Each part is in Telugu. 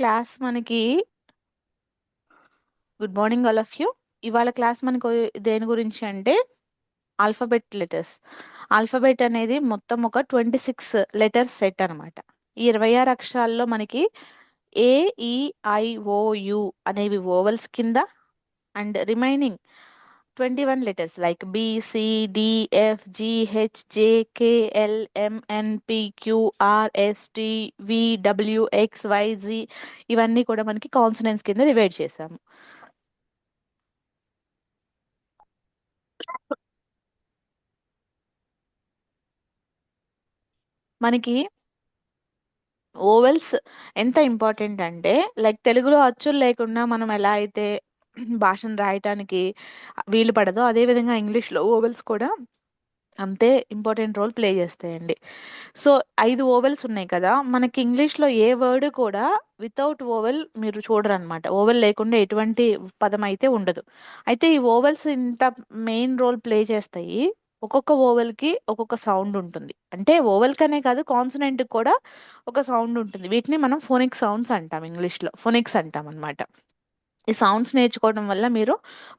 క్లాస్ మనకి good morning all of you. ఇవాళ క్లాస్ మనకు దేని గురించి అంటే ఆల్ఫాబెట్ లెటర్స్. ఆల్ఫాబెట్ అనేది మొత్తం ఒక 26 లెటర్స్ సెట్ అనమాట. ఈ 26 అక్షరాల్లో మనకి A E I O U అనేవి ఓవల్స్ కింద, and remaining 21 letters like B C D F G H J K L M N P Q R S T V W X Y Z ఇవన్నీ కూడా మనకి కాన్సనెంట్స్ కింద డివైడ్ చేసాము. మనకి ఓవెల్స్ ఎంత ఇంపార్టెంట్ అంటే, లైక్ తెలుగులో అచ్చులు లేకుండా మనం ఎలా అయితే భాషను రాయటానికి వీలు పడదో, అదే విధంగా ఇంగ్లీష్లో ఓవెల్స్ కూడా అంతే ఇంపార్టెంట్ రోల్ ప్లే చేస్తాయండి. సో 5 ఓవెల్స్ ఉన్నాయి కదా, మనకి ఇంగ్లీష్లో ఏ వర్డ్ కూడా వితౌట్ ఓవెల్ మీరు చూడరు అనమాట. ఓవెల్ లేకుండా ఎటువంటి పదం అయితే ఉండదు. అయితే ఈ ఓవెల్స్ ఇంత మెయిన్ రోల్ ప్లే చేస్తాయి. ఒక్కొక్క ఓవెల్కి ఒక్కొక్క సౌండ్ ఉంటుంది. అంటే ఓవెల్ కనే కాదు, కాన్సనెంట్ కూడా ఒక సౌండ్ ఉంటుంది. వీటిని మనం ఫోనిక్ సౌండ్స్ అంటాం, ఇంగ్లీష్లో ఫోనిక్స్ అంటాం అనమాట. ఈ సౌండ్స్ నేర్చుకోవడం వల్ల మీరు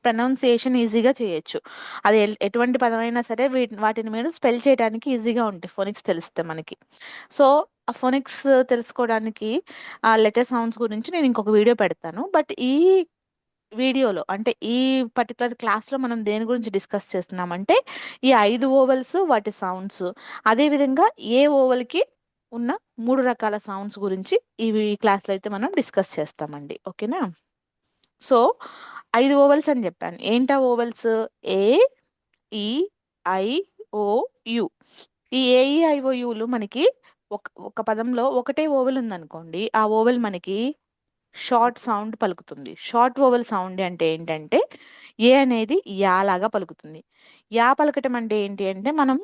ప్రొనౌన్సియేషన్ ఈజీగా చేయొచ్చు. అది ఎటువంటి పదమైనా సరే వాటిని మీరు స్పెల్ చేయడానికి ఈజీగా ఉంటాయి ఫోనిక్స్ తెలిస్తే మనకి. సో ఆ ఫోనిక్స్ తెలుసుకోవడానికి ఆ లెటర్ సౌండ్స్ గురించి నేను ఇంకొక వీడియో పెడతాను. బట్ ఈ వీడియోలో అంటే ఈ పర్టికులర్ క్లాస్లో మనం దేని గురించి డిస్కస్ చేస్తున్నామంటే ఈ 5 ఓవెల్స్ వాటి సౌండ్స్, అదేవిధంగా ఏ ఓవెల్కి ఉన్న 3 రకాల సౌండ్స్ గురించి ఈ క్లాస్లో అయితే మనం డిస్కస్ చేస్తామండి. ఓకేనా? సో 5 ఓవెల్స్ అని చెప్పాను. ఏంటా vowels? A E I O you. ఈ ఏఈఐఓయులు మనకి ఒక ఒక పదంలో ఒకటే ఓవెల్ ఉందనుకోండి, ఆ ఓవెల్ మనకి షార్ట్ సౌండ్ పలుకుతుంది. షార్ట్ ఓవెల్ సౌండ్ అంటే ఏంటంటే ఏ అనేది యా లాగా పలుకుతుంది. యా పలకటం అంటే ఏంటి అంటే, మనం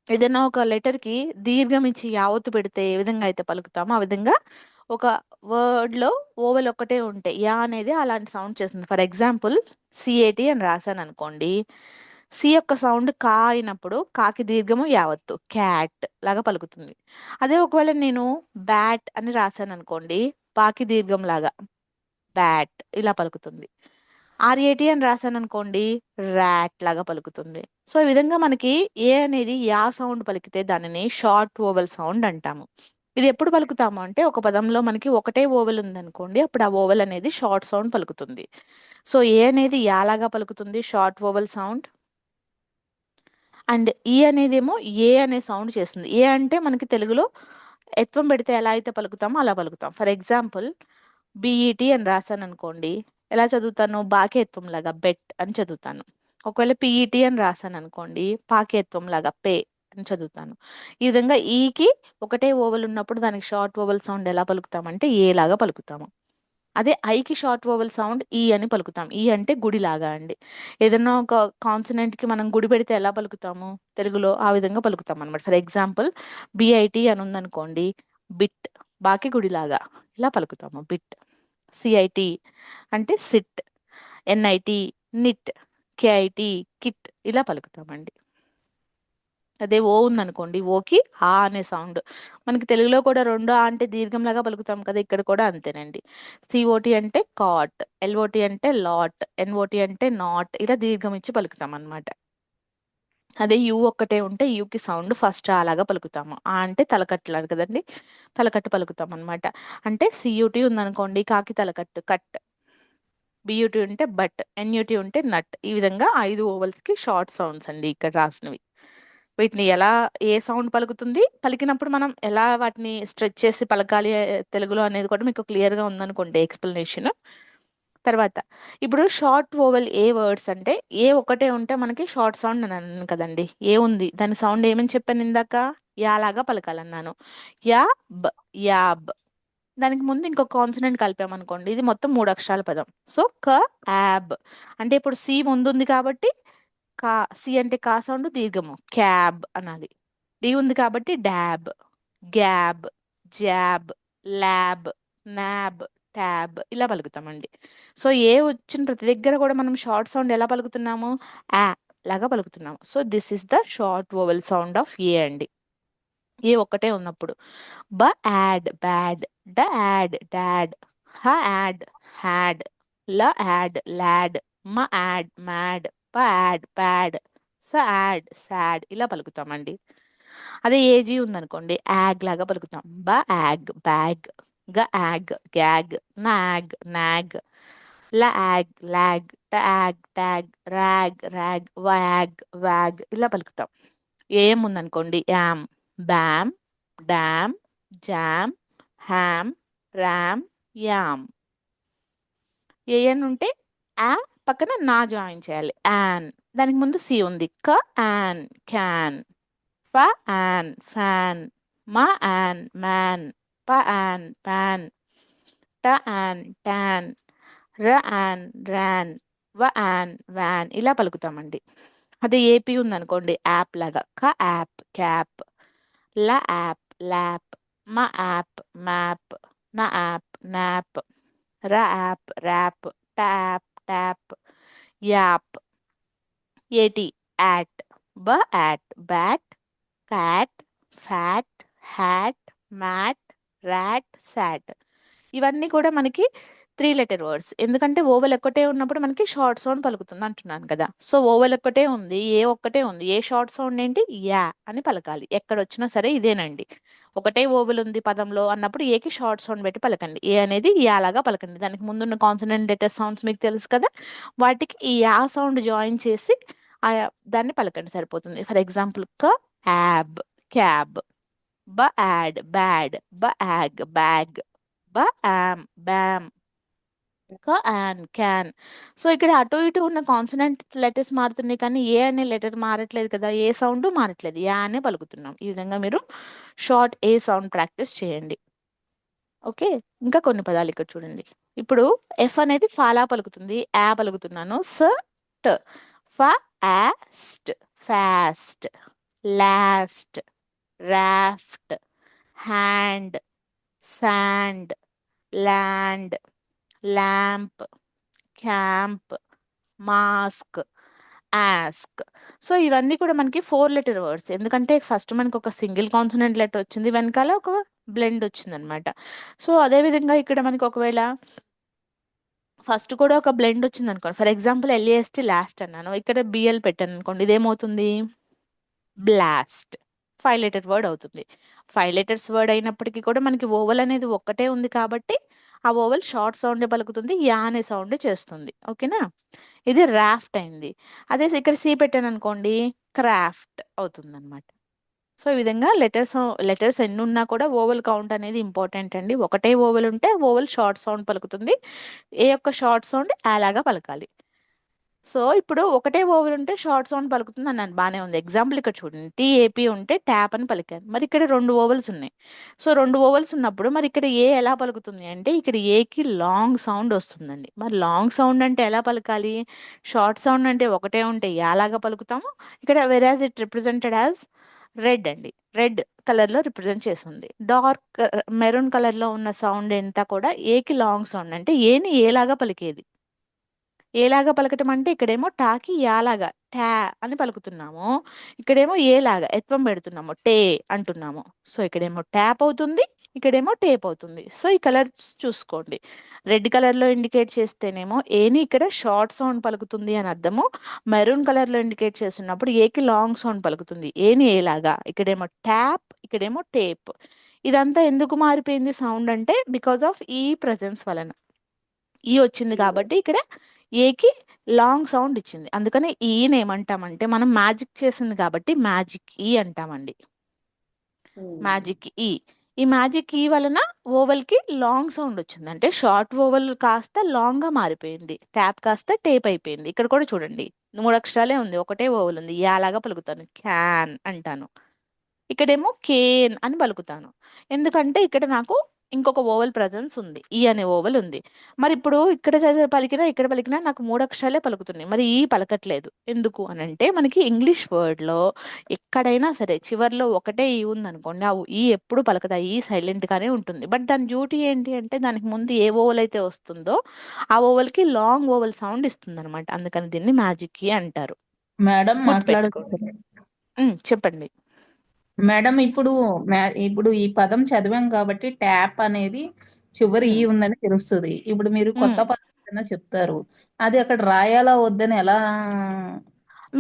ఏదైనా ఒక లెటర్కి దీర్ఘం ఇచ్చి యావత్తు పెడితే ఏ విధంగా అయితే పలుకుతామో ఆ విధంగా ఒక వర్డ్లో ఓవెల్ ఒక్కటే ఉంటే యా అనేది అలాంటి సౌండ్ చేస్తుంది. ఫర్ ఎగ్జాంపుల్ సిఏటి అని రాశాను అనుకోండి, సి యొక్క సౌండ్ కా అయినప్పుడు కాకి దీర్ఘము యావత్తు క్యాట్ లాగా పలుకుతుంది. అదే ఒకవేళ నేను బ్యాట్ అని రాశాను అనుకోండి, బాకి దీర్ఘం లాగా బ్యాట్ ఇలా పలుకుతుంది. ఆర్ఏటి అని రాశాను అనుకోండి, ర్యాట్ లాగా పలుకుతుంది. సో ఈ విధంగా మనకి ఏ అనేది యా సౌండ్ పలికితే దానిని షార్ట్ ఓవెల్ సౌండ్ అంటాము. ఇది ఎప్పుడు పలుకుతాము అంటే, ఒక పదంలో మనకి ఒకటే ఓవెల్ ఉందనుకోండి, అప్పుడు ఆ ఓవెల్ అనేది షార్ట్ సౌండ్ పలుకుతుంది. సో ఏ అనేది యా లాగా పలుకుతుంది, షార్ట్ ఓవెల్ సౌండ్. అండ్ ఈ అనేదేమో ఏ అనే సౌండ్ చేస్తుంది. ఏ అంటే మనకి తెలుగులో ఎత్వం పెడితే ఎలా అయితే పలుకుతామో అలా పలుకుతాం. ఫర్ ఎగ్జాంపుల్ బిఈటి అని రాశాను అనుకోండి, ఎలా చదువుతాను? బాకేత్వం లాగా బెట్ అని చదువుతాను. ఒకవేళ పిఈటి అని రాశాను అనుకోండి, పాకేత్వం లాగా పే అని చదువుతాను. ఈ విధంగా ఈకి ఒకటే ఓవెల్ ఉన్నప్పుడు దానికి షార్ట్ ఓవెల్ సౌండ్ ఎలా పలుకుతామంటే ఏ లాగా పలుకుతాము. అదే ఐకి షార్ట్ ఓవెల్ సౌండ్ ఈ అని పలుకుతాం. ఈ అంటే గుడిలాగా అండి. ఏదైనా ఒక కాన్సనెంట్ కి మనం గుడి పెడితే ఎలా పలుకుతాము తెలుగులో, ఆ విధంగా పలుకుతాం అనమాట. ఫర్ ఎగ్జాంపుల్ బిఐటి అని ఉందనుకోండి, బిట్ బాకి గుడిలాగా ఇలా పలుకుతాము బిట్. సిఐటి అంటే sit, NIT nit, KIT kit ఇలా పలుకుతామండి. అదే ఓ ఉందనుకోండి, ఓకి ఆ అనే సౌండ్. మనకి తెలుగులో కూడా రెండు ఆ అంటే దీర్ఘంలాగా పలుకుతాం కదా, ఇక్కడ కూడా అంతేనండి. సిఓటి అంటే కాట్, ఎల్ఓటి అంటే లాట్, ఎన్ఓటి అంటే నాట్ ఇలా దీర్ఘం ఇచ్చి పలుకుతాం అనమాట. అదే యు ఒక్కటే ఉంటే యుకి సౌండ్ ఫస్ట్ అలాగా పలుకుతాము. ఆ అంటే తలకట్లాడు కదండి, తలకట్టు పలుకుతాం అనమాట. అంటే సియుటి ఉందనుకోండి, కాకి తలకట్టు కట్. బియుటి ఉంటే బట్, ఎన్యుటి ఉంటే నట్. ఈ విధంగా 5 ఓవెల్స్ కి షార్ట్ సౌండ్స్ అండి ఇక్కడ రాసినవి. వీటిని ఎలా ఏ సౌండ్ పలుకుతుంది, పలికినప్పుడు మనం ఎలా వాటిని స్ట్రెచ్ చేసి పలకాలి తెలుగులో అనేది కూడా మీకు క్లియర్గా ఉందనుకోండి ఎక్స్ప్లెనేషన్. తర్వాత ఇప్పుడు షార్ట్ ఓవెల్ ఏ వర్డ్స్ అంటే, ఏ ఒకటే ఉంటే మనకి షార్ట్ సౌండ్ అని అన్నాను కదండి. ఏ ఉంది దాని సౌండ్ ఏమని చెప్పాను ఇందాక, యా లాగా పలకాలన్నాను. యా బ్, యాబ్. దానికి ముందు ఇంకొక కాన్సనెంట్ కలిపామనుకోండి, ఇది మొత్తం 3 అక్షరాల పదం. సో క యాబ్. అంటే ఇప్పుడు సి ముందుంది కాబట్టి కా, సి అంటే కా సౌండ్ దీర్ఘము క్యాబ్ అనాలి. డి ఉంది కాబట్టి dab, gab, jab, lab, nab, tab ఇలా పలుకుతామండి. సో ఏ వచ్చిన ప్రతి దగ్గర కూడా మనం షార్ట్ సౌండ్ ఎలా పలుకుతున్నాము, ఆ లాగా పలుకుతున్నాము. So this is the short vowel sound of A అండి. ఏ ఒక్కటే ఉన్నప్పుడు. B ad bad, d ad dad, h ad had, l ad lad, m ad mad, p ad pad, s ad sad ఇలా పలుకుతామండి. అదే ఏజీ ఉందనుకోండి యాగ్ లాగా పలుకుతాం. B ag bag, g ag gag, nag nag, l ag lag, t ag tag, rag rag, wag wag ఇలా పలుకుతాం. ఏం ఉందనుకోండి yam బ్యామ్, dam, jam, ham, ram, am. AN ఉంటే ఆ పక్కన నా జాయిన్ చేయాలి యాన్. దానికి ముందు సి ఉంది c an can, f an fan, m an man, p an pan, t an tan, r an ran, v an van ఇలా పలుకుతామండి. అదే ఏపీ ఉందనుకోండి యాప్ లాగా c ap cap, l ap lap, m ap map, n ap nap, r ap rap, t ap tap, ap. AT at, b at bat, cat, fat, hat, mat, rat, sat. ఇవన్నీ కూడా మనకి 3 లెటర్ వర్డ్స్. ఎందుకంటే ఓవెల్ ఒక్కటే ఉన్నప్పుడు మనకి షార్ట్ సౌండ్ పలుకుతుంది అంటున్నాను కదా. సో ఓవెల్ ఒక్కటే ఉంది, ఏ ఒక్కటే ఉంది, ఏ షార్ట్ సౌండ్ ఏంటి యా అని పలకాలి. ఎక్కడ వచ్చినా సరే ఇదేనండి. ఒకటే ఓవెల్ ఉంది పదంలో అన్నప్పుడు ఏకి షార్ట్ సౌండ్ పెట్టి పలకండి. ఏ అనేది యా లాగా పలకండి. దానికి ముందున్న కాన్సనెంట్ లెటర్ సౌండ్స్ మీకు తెలుసు కదా, వాటికి ఈ యా సౌండ్ జాయిన్ చేసి ఆ దాన్ని పలకండి సరిపోతుంది. ఫర్ ఎగ్జాంపుల్ క యాబ్ క్యాబ్, బ యాడ్ బ్యాడ్, బ యాగ్ బ్యాగ్, బ యామ్ బ్యామ్, క యాన్ క్యాన్. సో ఇక్కడ అటు ఇటు ఉన్న కాన్సనెంట్ లెటర్స్ మారుతున్నాయి కానీ ఏ అనే లెటర్ మారట్లేదు కదా, ఏ సౌండ్ మారట్లేదు, యా అనే పలుకుతున్నాం. ఈ విధంగా మీరు షార్ట్ ఏ సౌండ్ ప్రాక్టీస్ చేయండి. ఓకే. ఇంకా కొన్ని పదాలు ఇక్కడ చూడండి. ఇప్పుడు ఎఫ్ అనేది ఫాలా పలుకుతుంది, yeah పలుకుతున్నాను. Sat, f ast fast, last, raft, hand, sand, land, lamp, camp, mask, ask. So ఇవన్నీ కూడా మనకి 4 లెటర్ వర్డ్స్. ఎందుకంటే ఫస్ట్ మనకి ఒక సింగిల్ కాన్సనెంట్ లెటర్ వచ్చింది, వెనకాల ఒక బ్లెండ్ వచ్చింది అనమాట. సో అదే విధంగా ఇక్కడ మనకి ఒకవేళ ఫస్ట్ కూడా ఒక బ్లెండ్ వచ్చింది అనుకోండి, ఫర్ ఎగ్జాంపుల్ ఎల్ఏఎస్టి లాస్ట్ అన్నాను, ఇక్కడ బిఎల్ పెట్టాను అనుకోండి, ఇదేమవుతుంది బ్లాస్ట్. 5 లెటర్ వర్డ్ అవుతుంది. 5 లెటర్స్ వర్డ్ అయినప్పటికీ కూడా మనకి ఓవల్ అనేది ఒక్కటే ఉంది కాబట్టి ఆ ఓవల్ షార్ట్ సౌండ్ పలుకుతుంది, యా అనే సౌండ్ చేస్తుంది. ఓకేనా. ఇది రాఫ్ట్ అయింది. అదే ఇక్కడ సి పెట్టాను అనుకోండి క్రాఫ్ట్ అవుతుంది అనమాట. సో ఈ విధంగా లెటర్స్ లెటర్స్ ఎన్ని ఉన్నా కూడా ఓవల్ కౌంట్ అనేది ఇంపార్టెంట్ అండి. ఒకటే ఓవల్ ఉంటే ఓవల్ షార్ట్ సౌండ్ పలుకుతుంది, ఏ యొక్క షార్ట్ సౌండ్ అలాగా పలకాలి. సో ఇప్పుడు ఒకటే ఓవెల్ ఉంటే షార్ట్ సౌండ్ పలుకుతుంది అన్నాను, బానే ఉంది. ఎగ్జాంపుల్ ఇక్కడ చూడండి, టీఏపీ ఉంటే ట్యాప్ అని పలికాను, మరి ఇక్కడ 2 ఓవెల్స్ ఉన్నాయి. సో 2 ఓవెల్స్ ఉన్నప్పుడు మరి ఇక్కడ ఏ ఎలా పలుకుతుంది అంటే ఇక్కడ ఏకి లాంగ్ సౌండ్ వస్తుందండి. మరి లాంగ్ సౌండ్ అంటే ఎలా పలకాలి, షార్ట్ సౌండ్ అంటే ఒకటే ఉంటే యాలాగా పలుకుతాము. ఇక్కడ వెరాజ్ ఇట్ రిప్రజెంటెడ్ యాజ్ రెడ్ అండి, రెడ్ కలర్ లో రిప్రజెంట్ చేస్తుంది. డార్క్ మెరూన్ కలర్ లో ఉన్న సౌండ్ అంతా కూడా ఏకి లాంగ్ సౌండ్ అంటే ఏని ఏలాగా పలికేది. ఏలాగా పలకటం అంటే ఇక్కడేమో టాకి యాలాగా టా అని పలుకుతున్నాము, ఇక్కడేమో ఏలాగా ఎత్వం పెడుతున్నాము టే అంటున్నాము. సో ఇక్కడేమో ట్యాప్ అవుతుంది, ఇక్కడేమో టేప్ అవుతుంది. సో ఈ కలర్స్ చూసుకోండి, రెడ్ కలర్ లో ఇండికేట్ చేస్తేనేమో ఏని ఇక్కడ షార్ట్ సౌండ్ పలుకుతుంది అని అర్థము, మెరూన్ కలర్ లో ఇండికేట్ చేస్తున్నప్పుడు ఏకి లాంగ్ సౌండ్ పలుకుతుంది, ఏని ఏలాగా. ఇక్కడేమో ట్యాప్, ఇక్కడేమో టేప్. ఇదంతా ఎందుకు మారిపోయింది సౌండ్ అంటే బికాస్ ఆఫ్ ఈ ప్రెజెన్స్ వలన. ఈ వచ్చింది కాబట్టి ఇక్కడ ఏకి లాంగ్ సౌండ్ ఇచ్చింది, అందుకని ఈని ఏమంటామంటే మనం మ్యాజిక్ చేసింది కాబట్టి మ్యాజిక్ ఈ అంటామండి. మ్యాజిక్ ఈ. ఈ మ్యాజిక్ ఈ వలన ఓవెల్ కి లాంగ్ సౌండ్ వచ్చింది, అంటే షార్ట్ ఓవెల్ కాస్త లాంగ్ గా మారిపోయింది, ట్యాప్ కాస్త టేప్ అయిపోయింది. ఇక్కడ కూడా చూడండి 3 అక్షరాలే ఉంది, ఒకటే ఓవెల్ ఉంది, యాలాగా పలుకుతాను క్యాన్ అంటాను. ఇక్కడేమో కేన్ అని పలుకుతాను, ఎందుకంటే ఇక్కడ నాకు ఇంకొక ఓవెల్ ప్రజెన్స్ ఉంది, ఈ అనే ఓవెల్ ఉంది. మరి ఇప్పుడు ఇక్కడ పలికినా ఇక్కడ పలికినా నాకు 3 అక్షరాలే పలుకుతున్నాయి, మరి ఈ పలకట్లేదు ఎందుకు అని అంటే మనకి ఇంగ్లీష్ వర్డ్ లో ఎక్కడైనా సరే చివర్లో ఒకటే ఈ ఉంది అనుకోండి, ఆ ఈ ఎప్పుడు పలకదా, ఈ సైలెంట్ గానే ఉంటుంది. బట్ దాని డ్యూటీ ఏంటి అంటే దానికి ముందు ఏ ఓవెల్ అయితే వస్తుందో ఆ ఓవెల్ కి లాంగ్ ఓవెల్ సౌండ్ ఇస్తుంది అనమాట, అందుకని దీన్ని మ్యాజిక్ కీ అంటారు. మేడం గుర్తుపెట్టుకోండి. మాట్లాడుతున్నారు. చెప్పండి. మేడం ఇప్పుడు ఇప్పుడు ఈ పదం చదివాం కాబట్టి ట్యాప్ అనేది చివరి ఈ ఉమ్, ఉందని తెలుస్తుంది. ఇప్పుడు మీరు కొత్త ఉమ్. పదం ఏదైనా చెప్తారు, అది అక్కడ రాయాలా వద్దని ఎలా?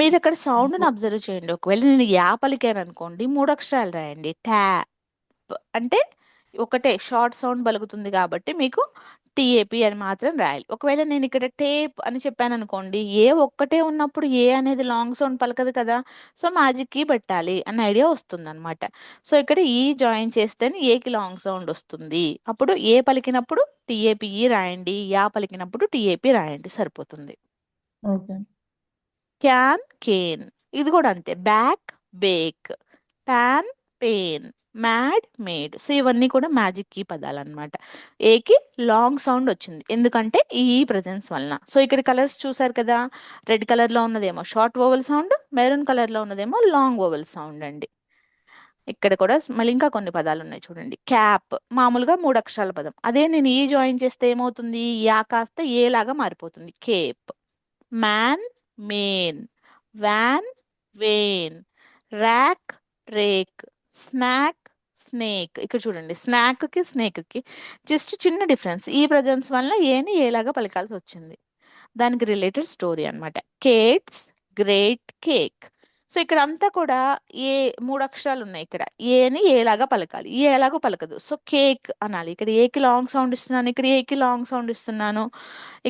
మీరు అక్కడ సౌండ్ని అబ్జర్వ్ చేయండి. ఒకవేళ నేను యా పలికాను అనుకోండి, మూడు అక్షరాలు రాయండి. అంటే ఒకటే షార్ట్ సౌండ్ పలుకుతుంది కాబట్టి మీకు టీఏపీ అని మాత్రం రాయాలి. ఒకవేళ నేను ఇక్కడ టేప్ అని చెప్పాను అనుకోండి, ఏ ఒక్కటే ఉన్నప్పుడు ఏ అనేది లాంగ్ సౌండ్ పలకదు కదా. సో మ్యాజిక్ కీ పెట్టాలి అన్న ఐడియా వస్తుంది అనమాట. సో ఇక్కడ ఈ జాయిన్ చేస్తేనే ఏకి లాంగ్ సౌండ్ వస్తుంది. అప్పుడు ఏ పలికినప్పుడు టీఏపీఈ రాయండి, యా పలికినప్పుడు టీఏపీ రాయండి, సరిపోతుంది. ఓకే. క్యాన్ కేన్, ఇది కూడా అంతే. Back bake, pan pane, mad made. So ఇవన్నీ కూడా మ్యాజిక్ కీ పదాలు అనమాట. ఏకి లాంగ్ సౌండ్ వచ్చింది ఎందుకంటే ఈ ప్రజెన్స్ వలన. సో ఇక్కడ కలర్స్ చూసారు కదా, రెడ్ కలర్ లో ఉన్నదేమో short vowel sound, maroon colour లో ఉన్నదేమో లాంగ్ వోవెల్ సౌండ్ అండి. ఇక్కడ కూడా మళ్ళీ ఇంకా కొన్ని పదాలు ఉన్నాయి చూడండి. క్యాప్ మామూలుగా మూడు అక్షరాల పదం, అదే నేను ఈ జాయిన్ చేస్తే ఏమవుతుంది, యా కాస్త ఏ లాగా మారిపోతుంది. Cape, man mane, van vane, rack rake, snack snake. ఇక్కడ చూడండి, స్నాక్ కి స్నేక్ కి జస్ట్ చిన్న డిఫరెన్స్. ఈ ప్రజెన్స్ వల్ల ఏని ఏలాగా పలకాల్సి వచ్చింది, దానికి రిలేటెడ్ స్టోరీ అన్నమాట. కేట్స్ గ్రేట్ కేక్. సో ఇక్కడ అంతా కూడా ఏ మూడు అక్షరాలు ఉన్నాయి. ఇక్కడ ఏని ఏలాగా పలకాలి, ఏ ఎలాగో పలకదు. సో కేక్ అనాలి. ఇక్కడ ఏకి లాంగ్ సౌండ్ ఇస్తున్నాను, ఇక్కడ ఏకి లాంగ్ సౌండ్ ఇస్తున్నాను.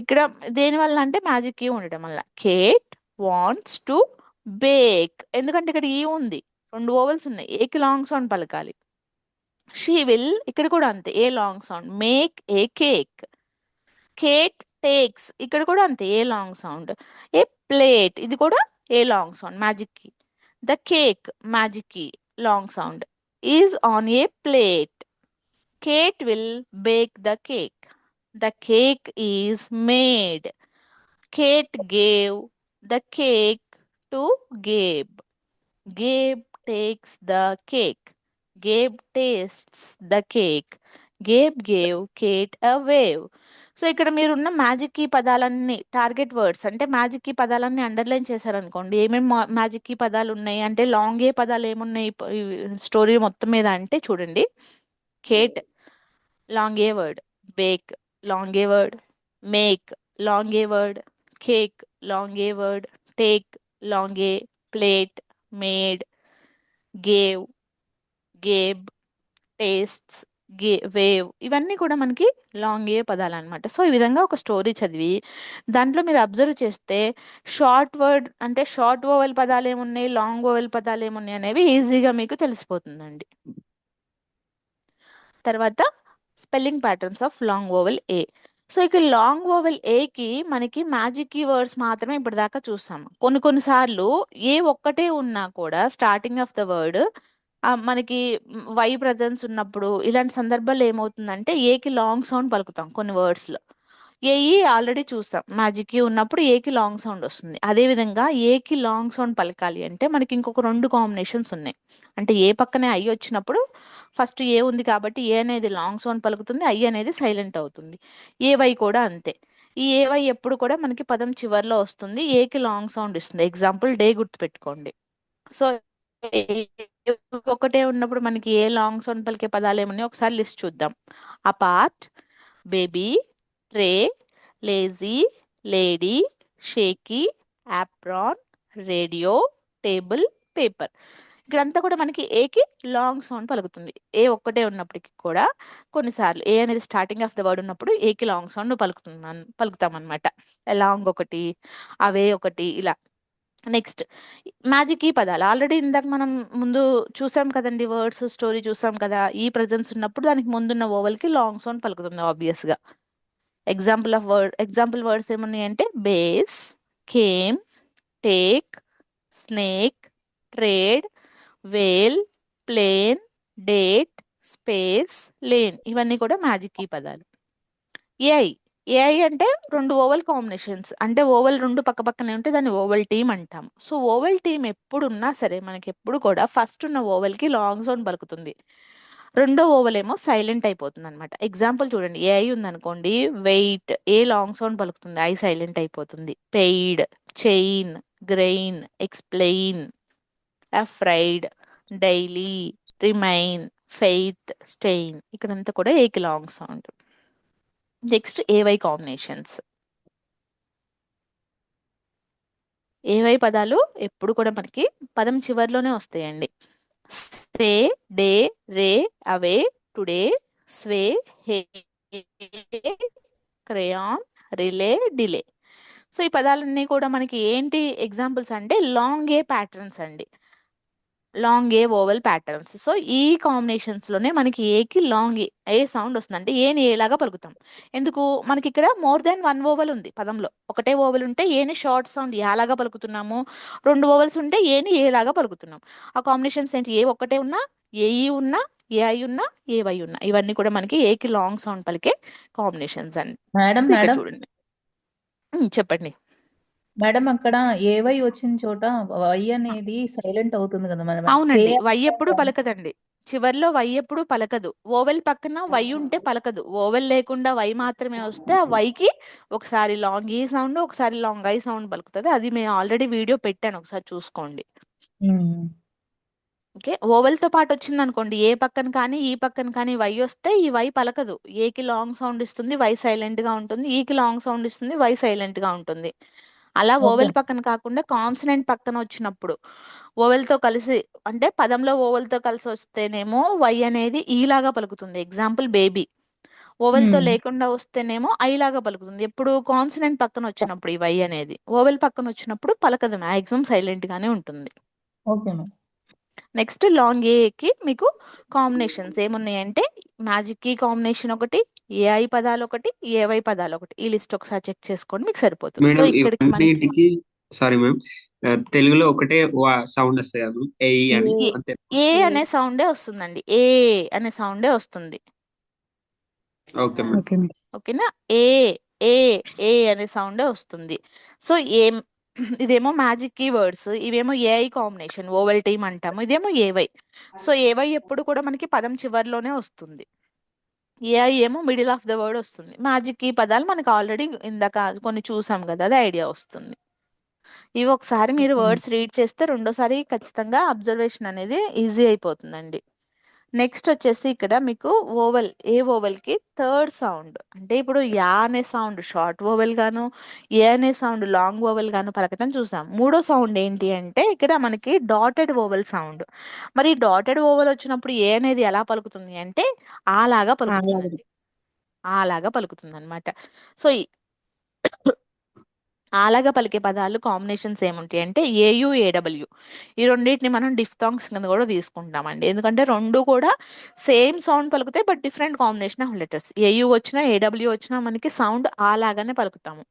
ఇక్కడ దేని వల్ల అంటే మ్యాజిక్ ఈ ఉండటం వల్ల. కేట్ వాంట్స్ టు బేక్, ఎందుకంటే ఇక్కడ ఈ ఉంది, రెండు ఓవెల్స్ ఉన్నాయి, ఏకి లాంగ్ సౌండ్ పలకాలి. షీ విల్, ఇక్కడ కూడా అంతే, A long sound. Make a cake. Kate takes, ఇక్కడ కూడా అంతే, A long sound. A plate, ఇది కూడా ఏ లాంగ్ సౌండ్, మ్యాజిక్ కి. ద కేక్ మ్యాజిక్ కి long sound. Is on a plate. Kate will bake the cake. The cake is made. Kate gave the cake to Gabe. Gabe takes the cake. Gabe tastes the cake. Gabe gave Kate a wave. So ఇక్కడ మీరున్న మ్యాజిక్ కీ పదాలన్నీ టార్గెట్ వర్డ్స్, అంటే మ్యాజిక్ కీ పదాలన్నీ అండర్లైన్ చేశారనుకోండి. ఏమేమి మ్యాజిక్ కీ పదాలు ఉన్నాయి అంటే, లాంగ్ ఏ పదాలు ఏమున్నాయి స్టోరీ మొత్తం మీద అంటే చూడండి. కేట్ లాంగ్ ఏ వర్డ్, బేక్ లాంగ్ ఏ వర్డ్, మేక్ లాంగ్ ఏ వర్డ్, కేక్ లాంగ్ ఏ వర్డ్, టేక్ లాంగ్ ఏ, plate made, gave గేబ్, tastes, wave. ఇవన్నీ కూడా మనకి లాంగ్ ఏ పదాలు అనమాట. సో ఈ విధంగా ఒక స్టోరీ చదివి దాంట్లో మీరు అబ్జర్వ్ చేస్తే షార్ట్ వర్డ్ అంటే షార్ట్ ఓవెల్ పదాలు ఏమున్నాయి, లాంగ్ ఓవెల్ పదాలు ఏమున్నాయి అనేవి ఈజీగా మీకు తెలిసిపోతుందండి. తర్వాత spelling patterns of long vowel A. So ఇక్కడ లాంగ్ ఓవెల్ ఏకి మనకి మ్యాజిక్ కీ వర్డ్స్ మాత్రమే ఇప్పటిదాకా చూసాము. కొన్నిసార్లు ఏ ఒక్కటే ఉన్నా కూడా స్టార్టింగ్ ఆఫ్ ద వర్డ్ మనకి వై ప్రజెన్స్ ఉన్నప్పుడు ఇలాంటి సందర్భాల్లో ఏమవుతుందంటే ఏకి లాంగ్ సౌండ్ పలుకుతాం కొన్ని వర్డ్స్లో. ఏఈ ఆల్రెడీ చూసాం, మ్యాజిక్ కీ ఉన్నప్పుడు ఏకి లాంగ్ సౌండ్ వస్తుంది. అదేవిధంగా ఏకి లాంగ్ సౌండ్ పలకాలి అంటే మనకి ఇంకొక రెండు కాంబినేషన్స్ ఉన్నాయి. అంటే ఏ పక్కనే ఐ వచ్చినప్పుడు ఫస్ట్ ఏ ఉంది కాబట్టి ఏ అనేది లాంగ్ సౌండ్ పలుకుతుంది, ఐ అనేది సైలెంట్ అవుతుంది. ఏవై కూడా అంతే. ఈ ఏవై ఎప్పుడు కూడా మనకి పదం చివర్లో వస్తుంది, ఏకి లాంగ్ సౌండ్ ఇస్తుంది. ఎగ్జాంపుల్ డే గుర్తుపెట్టుకోండి. సో ఒకటే ఉన్నప్పుడు మనకి ఏ లాంగ్ సౌండ్ పలికే పదాలు ఏమున్నాయో ఒకసారి లిస్ట్ చూద్దాం. Apart, baby, tray, lazy, lady, shaky, apron, radio, table, paper. ఇక్కడంతా కూడా మనకి ఏకి లాంగ్ సౌండ్ పలుకుతుంది. ఏ ఒక్కటే ఉన్నప్పటికీ కూడా కొన్నిసార్లు ఏ అనేది స్టార్టింగ్ ఆఫ్ ద వర్డ్ ఉన్నప్పుడు ఏకి లాంగ్ సౌండ్ పలుకుతాం అనమాట. లాంగ్ ఒకటి, అవే ఒకటి, ఇలా. నెక్స్ట్ మ్యాజిక్ ఈ పదాలు ఆల్రెడీ ఇందాక మనం ముందు చూసాం కదండి, వర్డ్స్ స్టోరీ చూసాం కదా. ఈ ప్రజెన్స్ ఉన్నప్పుడు దానికి ముందున్న ఓవెల్ కి లాంగ్ సౌండ్ పలుకుతుంది ఆబ్వియస్ గా. ఎగ్జాంపుల్ వర్డ్స్ ఏమున్నాయంటే base, came, take, snake, trade, vale, plane, date, space, lane. ఇవన్నీ కూడా మ్యాజిక్ కీ పదాలు. ఏఐ, ఏఐ అంటే రెండు ఓవెల్ కాంబినేషన్స్, అంటే ఓవెల్ రెండు పక్క పక్కనే ఉంటే దాన్ని ఓవెల్ టీమ్ అంటాం. సో ఓవెల్ టీమ్ ఎప్పుడు ఉన్నా సరే మనకి ఎప్పుడు కూడా ఫస్ట్ ఉన్న ఓవెల్ కి లాంగ్ సౌండ్ పలుకుతుంది, రెండో ఓవెల్ ఏమో సైలెంట్ అయిపోతుంది అనమాట. ఎగ్జాంపుల్ చూడండి, ఏఐ ఉందనుకోండి, వెయిట్ ఏ లాంగ్ సౌండ్ పలుకుతుంది, ఐ సైలెంట్ అయిపోతుంది. Paid, chain, grain, explain, afraid, daily, remain, faith, stain, ఇక్కడంతా కూడా ఏకి long sound. Next A Y combinations. A Y పదాలు ఎప్పుడు కూడా మనకి పదం చివర్లోనే వస్తాయండి. Say, day, ray, away, today, sway, hey, crayon, relay, delay. So ఈ పదాలన్నీ కూడా మనకి ఏంటి ఎగ్జాంపుల్స్ అంటే లాంగ్ ఏ ప్యాటర్న్స్ అండి. Long A vowel patterns. So ఈ కాంబినేషన్స్ లోనే మనకి ఏకి లాంగ్ ఏ సౌండ్ వస్తుంది, అంటే ఏని ఏలాగా పలుకుతాం. ఎందుకు మనకి ఇక్కడ మోర్ దెన్ వన్ ఓవెల్ ఉంది పదంలో. ఒకటే ఓవెల్ ఉంటే ఏని షార్ట్ సౌండ్ యాలాగా పలుకుతున్నాము, రెండు ఓవెల్స్ ఉంటే ఏని ఏలాగా పలుకుతున్నాం. ఆ కాంబినేషన్స్ ఏంటి, ఏ ఒక్కటే ఉన్నా, ఏఈ ఉన్నా, ఏఐ ఉన్నా, ఏవై ఉన్నా, ఇవన్నీ కూడా మనకి ఏకి లాంగ్ సౌండ్ పలికే కాంబినేషన్స్ అండి. మేడం సో ఇక్కడ మేడం చూడండి. చెప్పండి. మేడం అక్కడ ఏవై వచ్చిన చోట వై అనేది సైలెంట్ అవుతుంది కదా మనం సే అవునండి, వై ఎప్పుడు పలకదండి. చివర్లో వై ఎప్పుడు పలకదు. ఓవెల్ పక్కన వై ఉంటే పలకదు. ఓవెల్ లేకుండా వై మాత్రమే వస్తే ఆ వైకి ఒకసారి లాంగ్ ఈ సౌండ్, ఒకసారి లాంగ్ ఐ సౌండ్ పలుకుతుంది. అది మేము ఆల్రెడీ వీడియో పెట్టాను, ఒకసారి చూసుకోండి. ఓకే, ఓవెల్ తో పాటు వచ్చింది అనుకోండి, ఏ పక్కన కానీ ఈ పక్కన కానీ వై వస్తే ఈ వై పలకదు. ఏకి లాంగ్ సౌండ్ ఇస్తుంది, వై సైలెంట్ గా ఉంటుంది. ఈకి లాంగ్ సౌండ్ ఇస్తుంది, వై సైలెంట్ గా ఉంటుంది. అలా ఓకే ఓవెల్ పక్కన కాకుండా కాన్సనెంట్ పక్కన వచ్చినప్పుడు ఓవెల్ తో కలిసి, అంటే పదంలో ఓవెల్ తో కలిసి వస్తేనేమో వై అనేది ఈలాగా పలుకుతుంది. Example baby. ఓవెల్ తో లేకుండా వస్తేనేమో ఐలాగా పలుకుతుంది. ఎప్పుడు కాన్సనెంట్ పక్కన వచ్చినప్పుడు ఈ వై అనేది, ఓవెల్ పక్కన వచ్చినప్పుడు పలకదు, మాక్సిమం సైలెంట్ గానే ఉంటుంది. Okay madam. నెక్స్ట్ లాంగ్ ఏకి మీకు కాంబినేషన్స్ ఏమున్నాయంటే మ్యాజిక్ కీ కాంబినేషన్ ఒకటి, ఏఐ పదాలు ఒకటి, ఏవై పదాలు ఒకటి. ఈ లిస్ట్ ఒకసారి చెక్ చేసుకోండి, మీకు సరిపోతుంది. సో మేడం ఇక్కడికి మనకి ఇవన్నిటికి సారీ మ్యామ్, తెలుగులో ఒకటే సౌండ్ వస్తాయి కదా మ్యామ్, ఏఈ అని ఏ అంతే. ఏ అనే సౌండే వస్తుందండి. ఏ అనే సౌండే వస్తుంది. Okay ma'am. Okay madam. ఓకేనా, ఏ ఏ ఏ అనే సౌండే వస్తుంది. సో ఏం ఇదేమో మ్యాజిక్ కీ వర్డ్స్, ఇవేమో ఏఐ కాంబినేషన్, ఓవెల్ టీమ్ అంటాము. ఇదేమో ఏవై. సో ఏవై ఎప్పుడు కూడా మనకి పదం చివర్లోనే వస్తుంది. ఏఐ ఏమో మిడిల్ ఆఫ్ ద వర్డ్ వస్తుంది. మ్యాజిక్ కీ పదాలు మనకి ఆల్రెడీ ఇందాక కొన్ని చూసాం కదా, అది ఐడియా వస్తుంది. ఇవి ఒకసారి మీరు వర్డ్స్ రీడ్ చేస్తే రెండోసారి ఖచ్చితంగా అబ్జర్వేషన్ అనేది ఈజీ అయిపోతుందండి. నెక్స్ట్ వచ్చేసి ఇక్కడ మీకు ఓవెల్, ఏ ఓవెల్ కి థర్డ్ సౌండ్, అంటే ఇప్పుడు యా అనే సౌండ్ షార్ట్ ఓవెల్ గాను, ఏ అనే సౌండ్ లాంగ్ ఓవెల్ గాను పలకటం చూసాం. మూడో సౌండ్ ఏంటి అంటే ఇక్కడ మనకి డాటెడ్ ఓవెల్ సౌండ్. మరి డాటెడ్ ఓవెల్ వచ్చినప్పుడు ఏ అనేది ఎలా పలుకుతుంది అంటే ఆలాగా పలుకుతుందండి. ఆలాగా పలుకుతుంది అనమాట. సో ఆలాగా పలికే పదాలు కాంబినేషన్స్ ఏముంటాయి అంటే ఏయు, ఏడబ్ల్యూ. ఈ రెండింటిని మనం డిఫ్థాంగ్స్ కింద కూడా తీసుకుంటామండి. ఎందుకంటే రెండు కూడా సేమ్ సౌండ్ పలుకుతాయి, but different combination of letters. A U వచ్చినా ఏడబ్ల్యూ వచ్చినా మనకి సౌండ్ ఆలాగానే పలుకుతాము.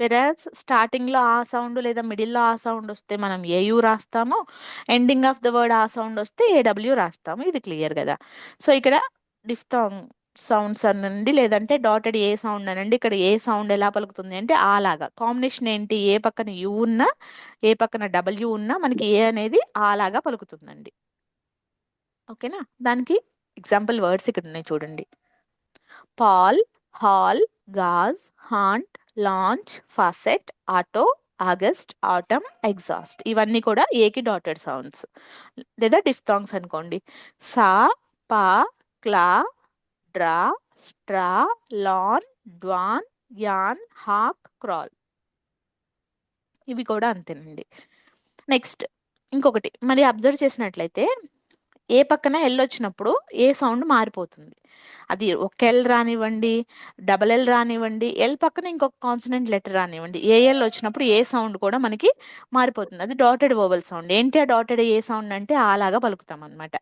వెరాజ్ స్టార్టింగ్ లో ఆ సౌండ్ లేదా మిడిల్ లో ఆ సౌండ్ వస్తే మనం ఏయు రాస్తాము, ఎండింగ్ ఆఫ్ ద వర్డ్ ఆ సౌండ్ వస్తే ఏడబ్ల్యూ రాస్తాము. ఇది క్లియర్ కదా. సో ఇక్కడ డిఫ్థాంగ్ సౌండ్స్ అనండి, లేదంటే డాటెడ్ ఏ సౌండ్ అనండి, ఇక్కడ ఏ సౌండ్ ఎలా పలుకుతుంది అంటే ఆలాగా. కాంబినేషన్ ఏంటి, ఏ పక్కన యు ఉన్నా, ఏ పక్కన డబ్ల్యూ ఉన్నా మనకి ఏ అనేది ఆలాగా పలుకుతుందండి. ఓకేనా, దానికి ఎగ్జాంపుల్ వర్డ్స్ ఇక్కడ ఉన్నాయి చూడండి. Paul, haul, gauze, haunt, launch, faucet, auto, August, autumn, exhaust, ఇవన్నీ కూడా ఏకి డాటెడ్ సౌండ్స్ లేదా డిఫ్థాంగ్స్ అనుకోండి. Saw, paw, claw, draw, straw, lawn, dawn, yawn, hawk, crawl, ఇవి కూడా అంతేనండి. నెక్స్ట్ ఇంకొకటి మరి అబ్జర్వ్ చేసినట్లయితే ఏ పక్కన ఎల్ వచ్చినప్పుడు ఏ సౌండ్ మారిపోతుంది. అది ఒక ఎల్ రానివ్వండి, డబల్ ఎల్ రానివ్వండి, ఎల్ పక్కన ఇంకొక కాన్సనెంట్ లెటర్ రానివ్వండి, ఏఎల్ వచ్చినప్పుడు ఏ సౌండ్ కూడా మనకి మారిపోతుంది. అది డాటెడ్ వోవెల్ సౌండ్. ఏంటి ఆ డాటెడ్ ఏ సౌండ్ అంటే అలాగా పలుకుతాం అనమాట.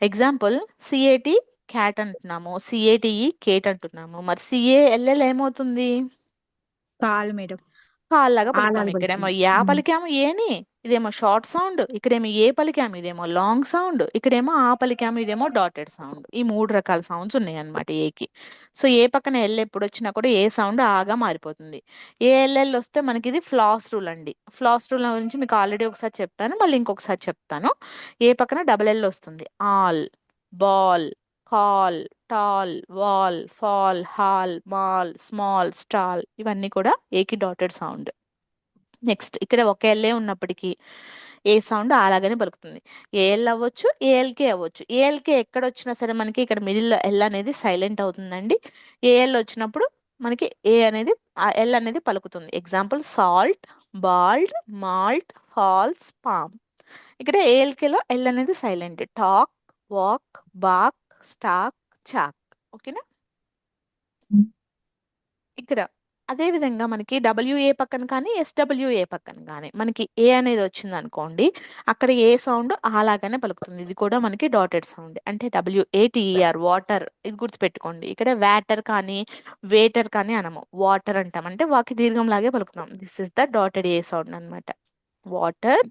ఎగ్జాంపుల్ సిఏటి క్యాట్ అంటున్నాము, సిఏటిఈ కేట్ అంటున్నాము. మరి సిఏఎల్ఎల్ ఏమవుతుంది, కాలు మేడం. కాల్లాగా పలుకుతాం. ఆలాగా ఇక్కడేమో పలుకుతుంది. యా పలికాము ఏని, ఇదేమో షార్ట్ సౌండ్. ఇక్కడేమో ఏ పలికాము, ఇదేమో లాంగ్ సౌండ్. ఇక్కడేమో ఆ పలికాము, ఇదేమో డాటెడ్ సౌండ్. ఈ మూడు రకాల సౌండ్స్ ఉన్నాయి అనమాట ఏకి. సో ఏ పక్కన ఎల్ ఎప్పుడు వచ్చినా కూడా ఏ సౌండ్ ఆగా మారిపోతుంది. ఏఎల్ఎల్ వస్తే మనకి ఇది ఫ్లాస్ రూల్ అండి. ఫ్లాస్ రూల్ గురించి మీకు ఆల్రెడీ ఒకసారి చెప్పాను, మళ్ళీ ఇంకొకసారి చెప్తాను. ఏ పక్కన డబల్ ఎల్ వస్తుంది. All, ball, call, tall, wall, fall, hall, mall, small, stall, ఇవన్నీ కూడా ఏకి డాటెడ్ సౌండ్. నెక్స్ట్ ఇక్కడ ఒక ఎల్ఏ ఉన్నప్పటికీ ఏ సౌండ్ అలాగనే పలుకుతుంది. ఏఎల్ అవ్వచ్చు, ఏఎల్కే అవ్వచ్చు. ఏఎల్కే ఎక్కడ వచ్చినా సరే మనకి ఇక్కడ మిడిల్లో ఎల్ అనేది సైలెంట్ అవుతుందండి. ఏఎల్ వచ్చినప్పుడు మనకి ఏ అనేది ఎల్ అనేది పలుకుతుంది. Example salt, bald, malt, falls, palm. ఇక్కడ ఏఎల్కేలో ఎల్ అనేది silent. Talk, walk, balk, stalk, chalk. ఓకేనా? ఇక్కడ అదే విధంగా మనకి డబ్ల్యూఏ పక్కన కానీ ఎస్డబ్ల్యూఏ పక్కన కానీ మనకి ఏ అనేది వచ్చింది అనుకోండి, అక్కడ ఏ సౌండ్ అలాగానే పలుకుతుంది. ఇది కూడా మనకి డాటెడ్ సౌండ్. అంటే WATER వాటర్, ఇది గుర్తుపెట్టుకోండి. ఇక్కడ వాటర్ కానీ వేటర్ కానీ అనము, వాటర్ అంటాం. అంటే వాకి దీర్ఘం లాగే పలుకుతాం. This is the dotted A sound అనమాట. Water,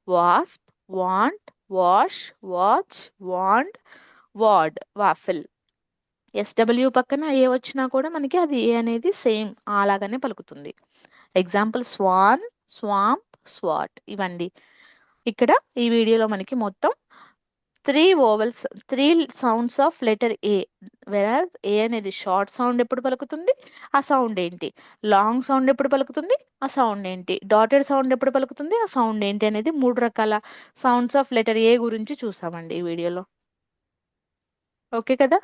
wasp, want, wash, watch, wand, ward, waffle. S W పక్కన ఏ వచ్చినా కూడా మనకి అది ఏ అనేది సేమ్ అలాగానే పలుకుతుంది. ఎగ్జాంపుల్ స్వాన్, స్వాంప్, స్వాట్ ఇవండి. ఇక్కడ ఈ వీడియోలో మనకి మొత్తం 3 సౌండ్స్ ఆఫ్ లెటర్ ఏ. వెరాజ్ ఏ అనేది షార్ట్ సౌండ్ ఎప్పుడు పలుకుతుంది, ఆ సౌండ్ ఏంటి? లాంగ్ సౌండ్ ఎప్పుడు పలుకుతుంది, ఆ సౌండ్ ఏంటి? డాటెడ్ సౌండ్ ఎప్పుడు పలుకుతుంది, ఆ సౌండ్ ఏంటి అనేది 3 రకాల సౌండ్స్ ఆఫ్ లెటర్ ఏ గురించి చూసామండి ఈ వీడియోలో. ఓకే కదా?